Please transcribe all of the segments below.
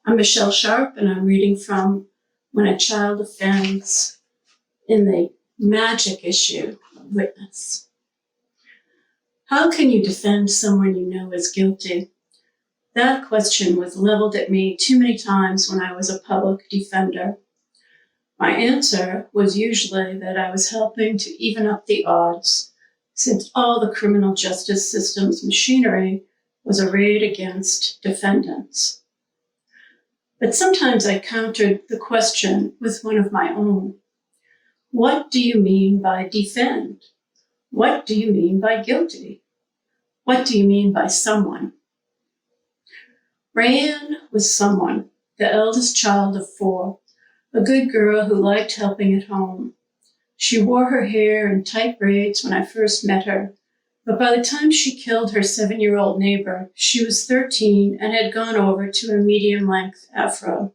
I'm Michele Sharpe, and I'm reading from When a Child Offends in the Magic issue of Witness. How can you defend someone you know is guilty? That question was leveled at me too many times when I was a public defender. My answer was usually that I was helping to even up the odds, since all the criminal justice system's machinery was arrayed against defendants. But sometimes I countered the question with one of my own. What do you mean by defend? What do you mean by guilty? What do you mean by someone? Rayanne was someone, the eldest child of 4, a good girl who liked helping at home. She wore her hair in tight braids when I first met her, but by the time she killed her 7-year-old neighbor, she was 13 and had gone over to a medium-length afro.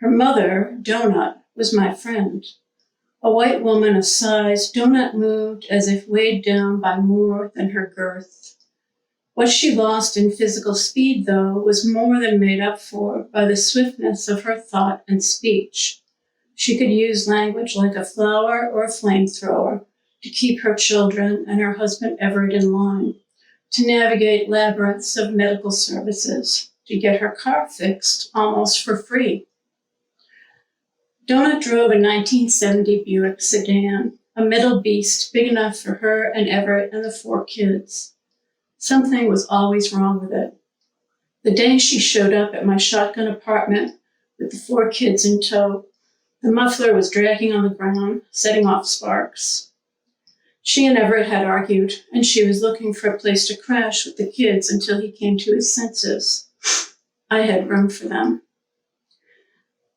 Her mother, Donut, was my friend. A white woman of size, Donut moved as if weighed down by more than her girth. What she lost in physical speed, though, was more than made up for by the swiftness of her thought and speech. She could use language like a flower or a flamethrower to keep her children and her husband Everett in line, to navigate labyrinths of medical services, to get her car fixed almost for free. Donut drove a 1970 Buick sedan, a middle beast big enough for her and Everett and the 4 kids. Something was always wrong with it. The day she showed up at my shotgun apartment with the 4 kids in tow, the muffler was dragging on the ground, setting off sparks. She and Everett had argued, and she was looking for a place to crash with the kids until he came to his senses. I had room for them.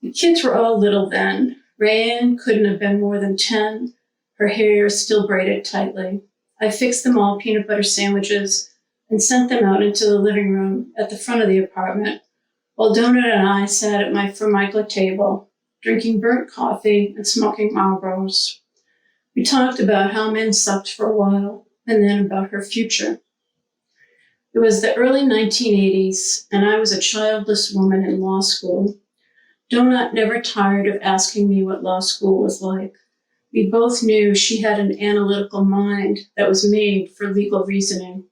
The kids were all little then. Rayanne couldn't have been more than 10, her hair still braided tightly. I fixed them all peanut butter sandwiches and sent them out into the living room at the front of the apartment, while Donut and I sat at my Formica table, drinking burnt coffee and smoking Marlboros. We talked about how men sucked for a while, and then about her future. It was the early 1980s, and I was a childless woman in law school. Donut never tired of asking me what law school was like. We both knew she had an analytical mind that was made for legal reasoning.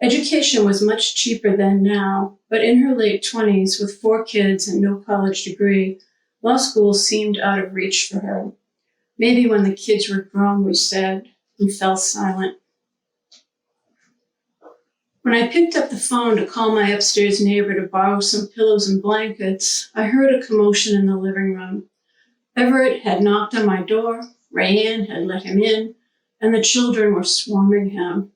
Education was much cheaper than now, but in her late 20s, with 4 kids and no college degree, law school seemed out of reach for her. Maybe when the kids were grown, we said, and fell silent. When I picked up the phone to call my upstairs neighbor to borrow some pillows and blankets, I heard a commotion in the living room. Everett had knocked on my door, Rayanne had let him in, and the children were swarming him.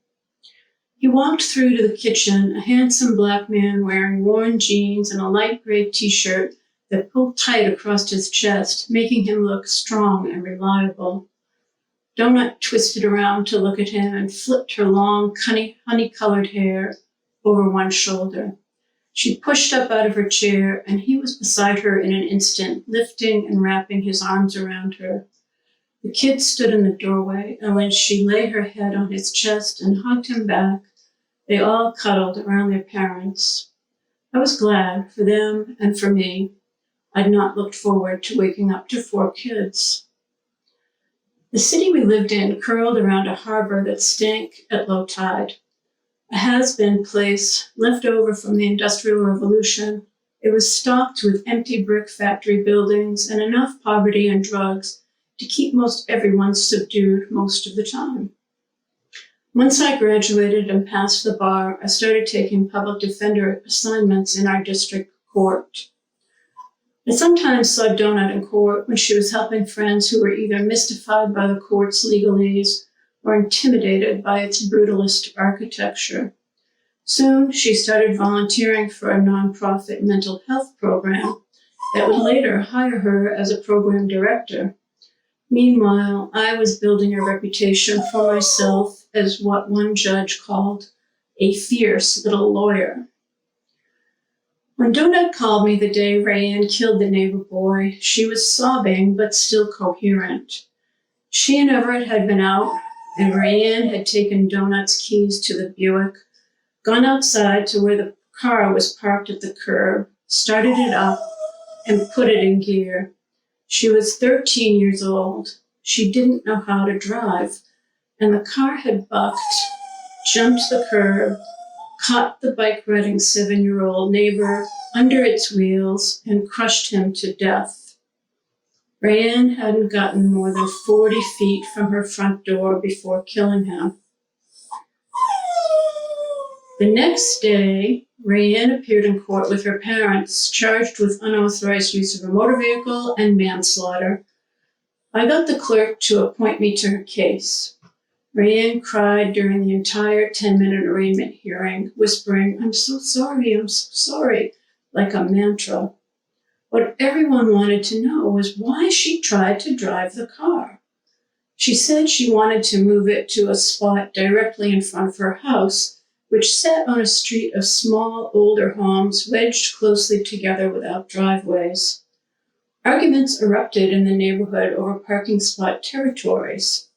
He walked through to the kitchen, a handsome black man wearing worn jeans and a light gray t-shirt that pulled tight across his chest, making him look strong and reliable. Donut twisted around to look at him and flipped her long, honey-colored hair over one shoulder. She pushed up out of her chair, and he was beside her in an instant, lifting and wrapping his arms around her. The kids stood in the doorway, and when she laid her head on his chest and hugged him back, they all cuddled around their parents. I was glad for them and for me. I'd not looked forward to waking up to 4 kids. The city we lived in curled around a harbor that stank at low tide. A has-been place left over from the Industrial Revolution, it was stocked with empty brick factory buildings and enough poverty and drugs to keep most everyone subdued most of the time. Once I graduated and passed the bar, I started taking public defender assignments in our district court. I sometimes saw Donut in court when she was helping friends who were either mystified by the court's legalese or intimidated by its brutalist architecture. Soon, she started volunteering for a nonprofit mental health program that would later hire her as a program director. Meanwhile, I was building a reputation for myself as what one judge called a fierce little lawyer. When Donut called me the day Rayanne killed the neighbor boy, she was sobbing but still coherent. She and Everett had been out, and Rayanne had taken Donut's keys to the Buick, gone outside to where the car was parked at the curb, started it up, and put it in gear. She was 13 years old. She didn't know how to drive, and the car had bucked, jumped the curb, caught the bike-riding 7-year-old neighbor under its wheels, and crushed him to death. Rayanne hadn't gotten more than 40 feet from her front door before killing him. The next day, Rayanne appeared in court with her parents, charged with unauthorized use of a motor vehicle and manslaughter. I got the clerk to appoint me to her case. Rayanne cried during the entire 10-minute arraignment hearing, whispering, I'm so sorry, like a mantra. What everyone wanted to know was why she tried to drive the car. She said she wanted to move it to a spot directly in front of her house, which sat on a street of small, older homes wedged closely together without driveways. Arguments erupted in the neighborhood over parking spot territories.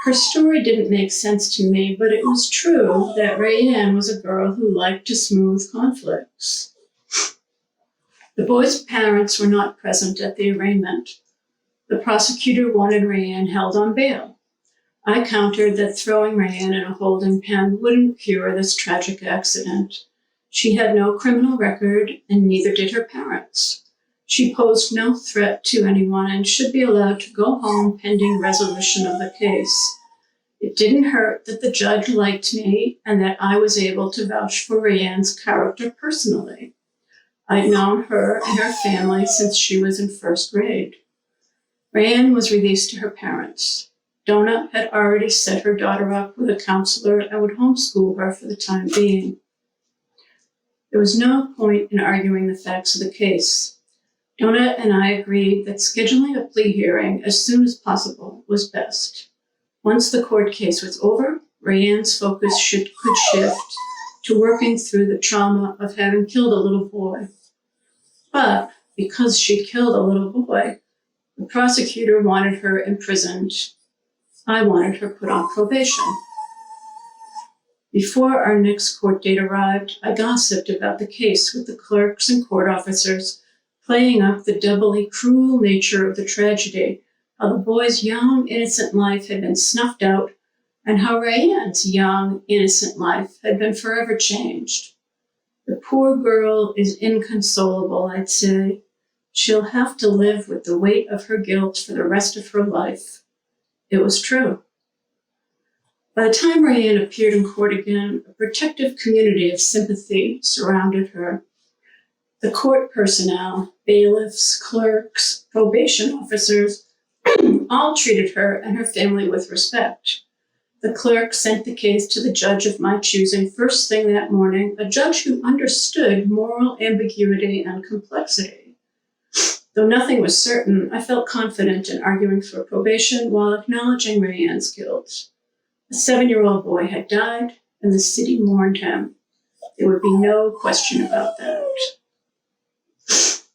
Her story didn't make sense to me, but it was true that Rayanne was a girl who liked to smooth conflicts. The boys' parents were not present at the arraignment. The prosecutor wanted Rayanne held on bail. I countered that throwing Rayanne in a holding pen wouldn't cure this tragic accident. She had no criminal record, and neither did her parents. She posed no threat to anyone and should be allowed to go home pending resolution of the case. It didn't hurt that the judge liked me and that I was able to vouch for Rayanne's character personally. I'd known her and her family since she was in first grade. Rayanne was released to her parents. Donna had already set her daughter up with a counselor and would homeschool her for the time being. There was no point in arguing the facts of the case. Donna and I agreed that scheduling a plea hearing as soon as possible was best. Once the court case was over, Rayanne's focus could shift to working through the trauma of having killed a little boy. But because she killed a little boy, the prosecutor wanted her imprisoned. I wanted her put on probation. Before our next court date arrived, I gossiped about the case with the clerks and court officers, playing up the doubly cruel nature of the tragedy, how the boy's young, innocent life had been snuffed out, and how Rayanne's young, innocent life had been forever changed. The poor girl is inconsolable, I'd say. She'll have to live with the weight of her guilt for the rest of her life. It was true. By the time Rayanne appeared in court again, a protective community of sympathy surrounded her. The court personnel, bailiffs, clerks, probation officers, all treated her and her family with respect. The clerk sent the case to the judge of my choosing first thing that morning, a judge who understood moral ambiguity and complexity. Though nothing was certain, I felt confident in arguing for probation while acknowledging Rayanne's guilt. A 7-year-old boy had died, and the city mourned him. There would be no question about that.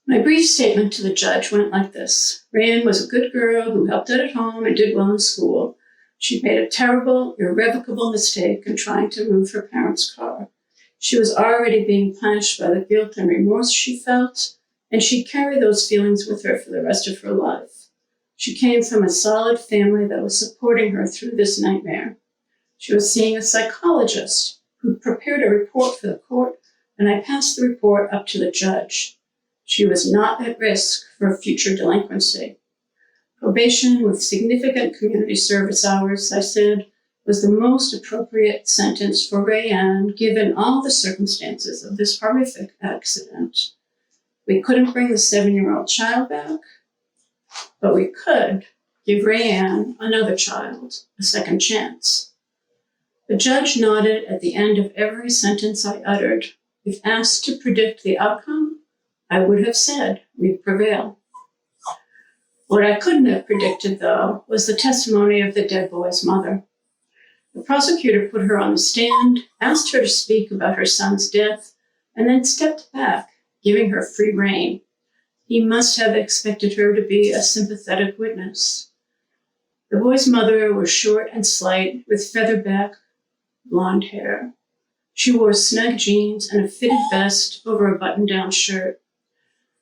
My brief statement to the judge went like this. Rayanne was a good girl who helped out at home and did well in school. She made a terrible, irrevocable mistake in trying to move her parents' car. She was already being punished by the guilt and remorse she felt, and she'd carry those feelings with her for the rest of her life. She came from a solid family that was supporting her through this nightmare. She was seeing a psychologist who prepared a report for the court, and I passed the report up to the judge. She was not at risk for future delinquency. Probation with significant community service hours, I said, was the most appropriate sentence for Rayanne given all the circumstances of this horrific accident. We couldn't bring the 7-year-old child back, but we could give Rayanne, another child, a second chance. The judge nodded at the end of every sentence I uttered. If asked to predict the outcome, I would have said we'd prevail. What I couldn't have predicted, though, was the testimony of the dead boy's mother. The prosecutor put her on the stand, asked her to speak about her son's death, and then stepped back, giving her free rein. He must have expected her to be a sympathetic witness. The boy's mother was short and slight, with featherback blonde hair. She wore snug jeans and a fitted vest over a button-down shirt.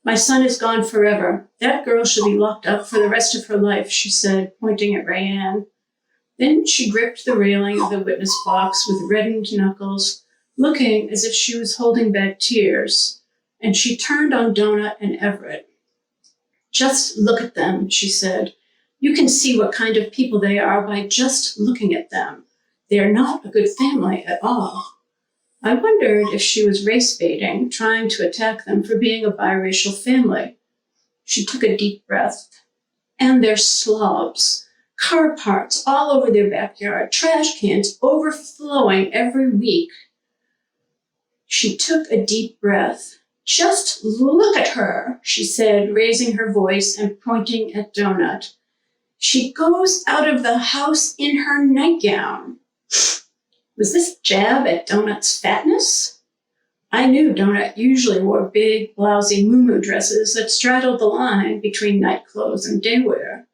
My son is gone forever. That girl should be locked up for the rest of her life, she said, pointing at Rayanne. Then she gripped the railing of the witness box with reddened knuckles, looking as if she was holding back tears, and she turned on Donut and Everett. Just look at them, she said. You can see what kind of people they are by just looking at them. They are not a good family at all. I wondered if she was race baiting, trying to attack them for being a biracial family. She took a deep breath. And they're slobs. Car parts all over their backyard, trash cans overflowing every week. She took a deep breath. Just look at her, she said, raising her voice and pointing at Donut. She goes out of the house in her nightgown. Was this jab at Donut's fatness? I knew Donut usually wore big, blousy muumuu dresses that straddled the line between night clothes and day wear.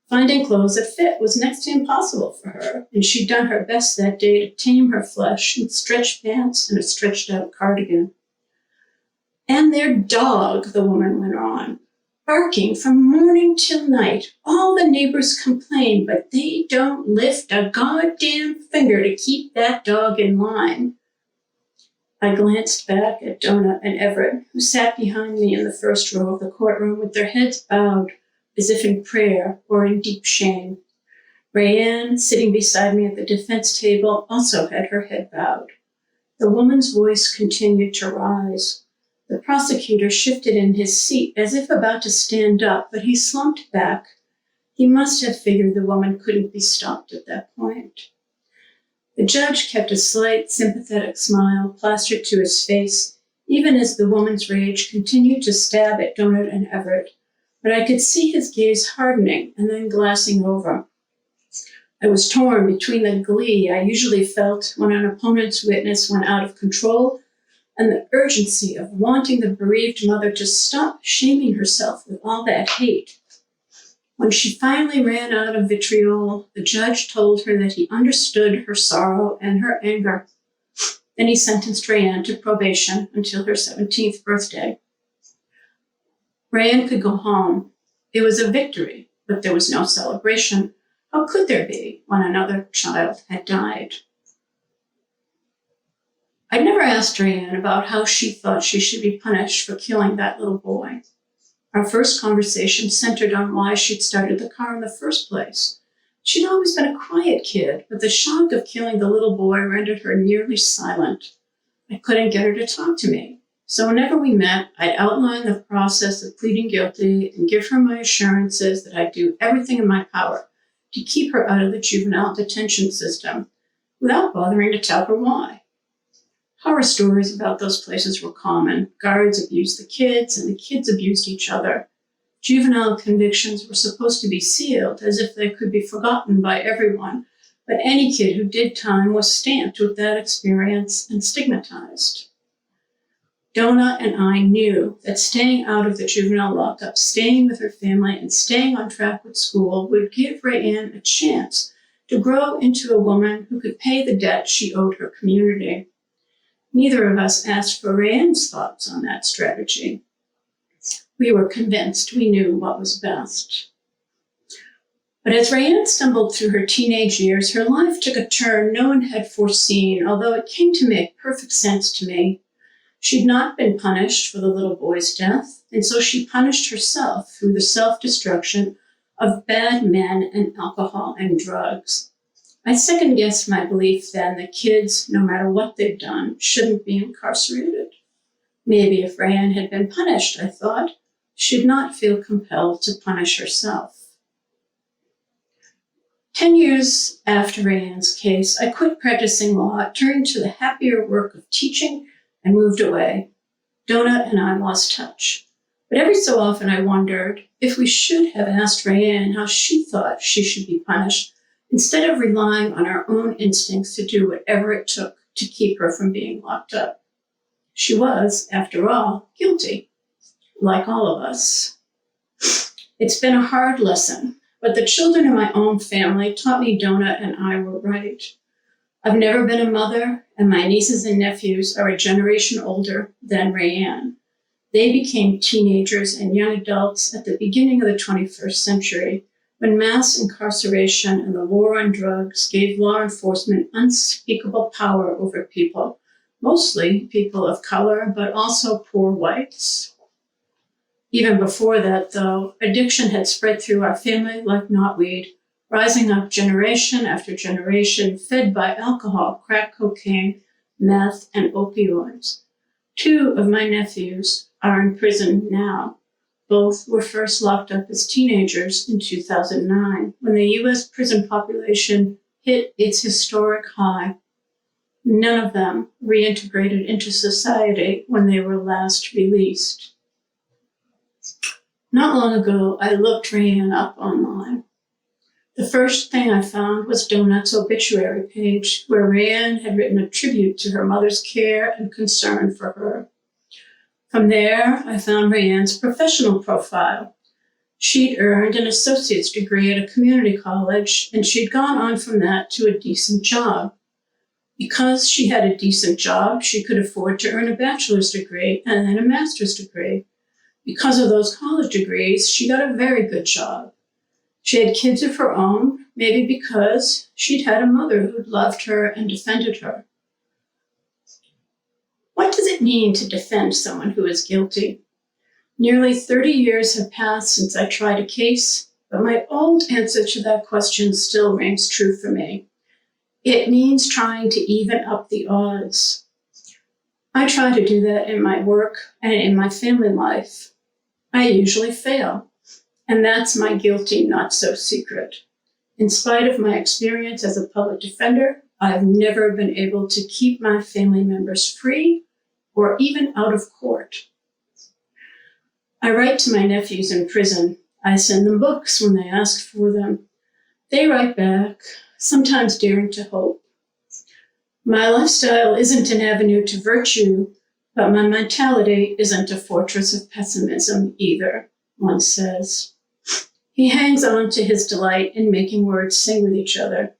Finding clothes that fit was next to impossible for her, and she'd done her best that day to tame her flesh in stretch pants and a stretched-out cardigan. And their dog, the woman went on, barking from morning till night. All the neighbors complain, but they don't lift a goddamn finger to keep that dog in line. I glanced back at Donut and Everett, who sat behind me in the first row of the courtroom with their heads bowed, as if in prayer or in deep shame. Rayanne, sitting beside me at the defense table, also had her head bowed. The woman's voice continued to rise. The prosecutor shifted in his seat as if about to stand up, but he slumped back. He must have figured the woman couldn't be stopped at that point. The judge kept a slight, sympathetic smile plastered to his face, even as the woman's rage continued to stab at Donut and Everett, but I could see his gaze hardening and then glassing over. I was torn between the glee I usually felt when an opponent's witness went out of control and the urgency of wanting the bereaved mother to stop shaming herself with all that hate. When she finally ran out of vitriol, the judge told her that he understood her sorrow and her anger. Then he sentenced Rayanne to probation until her 17th birthday. Rayanne could go home. It was a victory, but there was no celebration. How could there be when another child had died? I'd never asked Rayanne about how she thought she should be punished for killing that little boy. Our first conversation centered on why she'd started the car in the first place. She'd always been a quiet kid, but the shock of killing the little boy rendered her nearly silent. I couldn't get her to talk to me. So whenever we met, I'd outline the process of pleading guilty and give her my assurances that I'd do everything in my power to keep her out of the juvenile detention system without bothering to tell her why. Horror stories about those places were common. Guards abused the kids, and the kids abused each other. Juvenile convictions were supposed to be sealed, as if they could be forgotten by everyone, but any kid who did time was stamped with that experience and stigmatized. Donut and I knew that staying out of the juvenile lockup, staying with her family, and staying on track with school would give Rayanne a chance to grow into a woman who could pay the debt she owed her community. Neither of us asked for Rayanne's thoughts on that strategy. We were convinced we knew what was best. But as Rayanne stumbled through her teenage years, her life took a turn no one had foreseen, although it came to make perfect sense to me. She'd not been punished for the little boy's death, and so she punished herself through the self-destruction of bad men and alcohol and drugs. I second-guessed my belief then that kids, no matter what they've done, shouldn't be incarcerated. Maybe if Rayanne had been punished, I thought, she'd not feel compelled to punish herself. 10 years after Rayanne's case, I quit practicing law, turned to the happier work of teaching, and moved away. Donut and I lost touch. But every so often I wondered if we should have asked Rayanne how she thought she should be punished, instead of relying on our own instincts to do whatever it took to keep her from being locked up. She was, after all, guilty, like all of us. It's been a hard lesson, but the children in my own family taught me Donut and I were right. I've never been a mother, and my nieces and nephews are a generation older than Rayanne. They became teenagers and young adults at the beginning of the 21st century, when mass incarceration and the war on drugs gave law enforcement unspeakable power over people, mostly people of color, but also poor whites. Even before that, though, addiction had spread through our family like knotweed, rising up generation after generation, fed by alcohol, crack cocaine, meth, and opioids. 2 of my nephews are in prison now. Both were first locked up as teenagers in 2009, when the U.S. prison population hit its historic high. None of them reintegrated into society when they were last released. Not long ago, I looked Rayanne up online. The first thing I found was Donut's obituary page, where Rayanne had written a tribute to her mother's care and concern for her. From there, I found Rayanne's professional profile. She'd earned an associate's degree at a community college, and she'd gone on from that to a decent job. Because she had a decent job, she could afford to earn a bachelor's degree and then a master's degree. Because of those college degrees, she got a very good job. She had kids of her own, maybe because she'd had a mother who'd loved her and defended her. What does it mean to defend someone who is guilty? Nearly 30 years have passed since I tried a case, but my old answer to that question still rings true for me. It means trying to even up the odds. I try to do that in my work and in my family life. I usually fail, and that's my guilty not-so-secret. In spite of my experience as a public defender, I've never been able to keep my family members free or even out of court. I write to my nephews in prison. I send them books when they ask for them. They write back, sometimes daring to hope. My lifestyle isn't an avenue to virtue, but my mentality isn't a fortress of pessimism either, one says. He hangs on to his delight in making words sing with each other.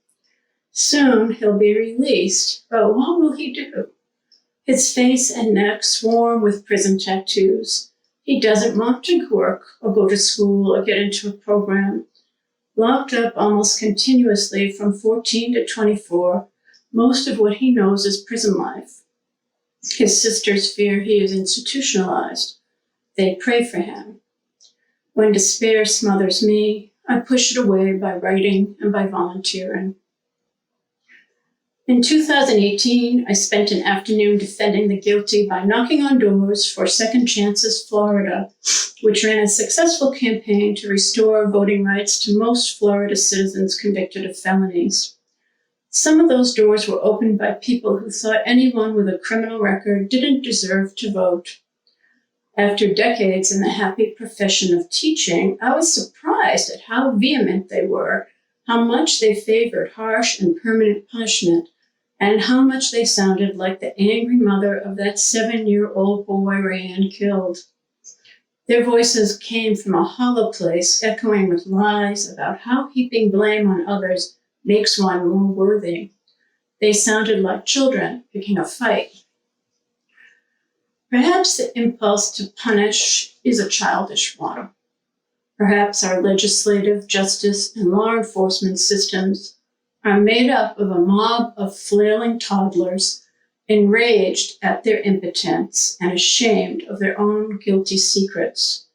Soon he'll be released, but what will he do? His face and neck swarm with prison tattoos. He doesn't want to work or go to school or get into a program. Locked up almost continuously from 14 to 24, most of what he knows is prison life. His sisters fear he is institutionalized. They pray for him. When despair smothers me, I push it away by writing and by volunteering. In 2018, I spent an afternoon defending the guilty by knocking on doors for Second Chances Florida, which ran a successful campaign to restore voting rights to most Florida citizens convicted of felonies. Some of those doors were opened by people who thought anyone with a criminal record didn't deserve to vote. After decades in the happy profession of teaching, I was surprised at how vehement they were, how much they favored harsh and permanent punishment, and how much they sounded like the angry mother of that 7-year-old boy Rayanne killed. Their voices came from a hollow place, echoing with lies about how heaping blame on others makes one more worthy. They sounded like children picking a fight. Perhaps the impulse to punish is a childish one. Perhaps our legislative, justice, and law enforcement systems are made up of a mob of flailing toddlers, enraged at their impotence and ashamed of their own guilty secrets.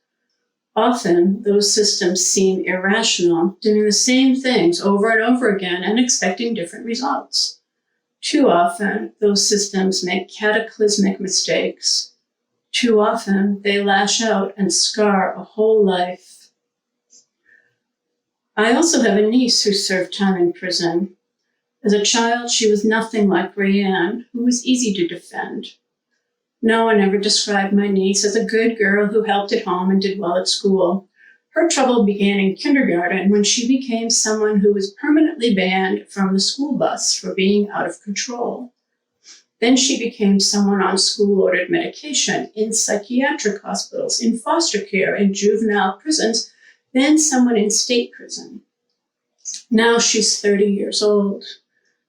Often, those systems seem irrational, doing the same things over and over again and expecting different results. Too often, those systems make cataclysmic mistakes. Too often, they lash out and scar a whole life. I also have a niece who served time in prison. As a child, she was nothing like Rayanne, who was easy to defend. No one ever described my niece as a good girl who helped at home and did well at school. Her trouble began in kindergarten when she became someone who was permanently banned from the school bus for being out of control. Then she became someone on school-ordered medication, in psychiatric hospitals, in foster care, in juvenile prisons, then someone in state prison. Now she's 30 years old,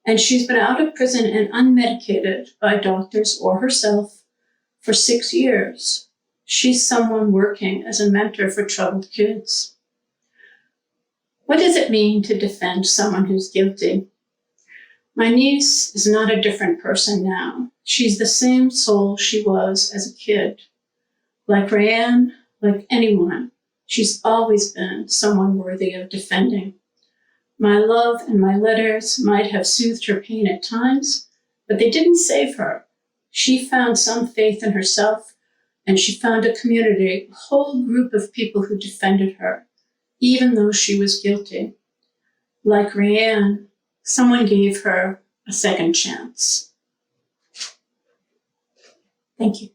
and she's been out of prison and unmedicated by doctors or herself for 6 years. She's someone working as a mentor for troubled kids. What does it mean to defend someone who's guilty? My niece is not a different person now. She's the same soul she was as a kid. Like Rayanne, like anyone, she's always been someone worthy of defending. My love and my letters might have soothed her pain at times, but they didn't save her. She found some faith in herself, and she found a community, a whole group of people who defended her, even though she was guilty. Like Rayanne, someone gave her a second chance. Thank you.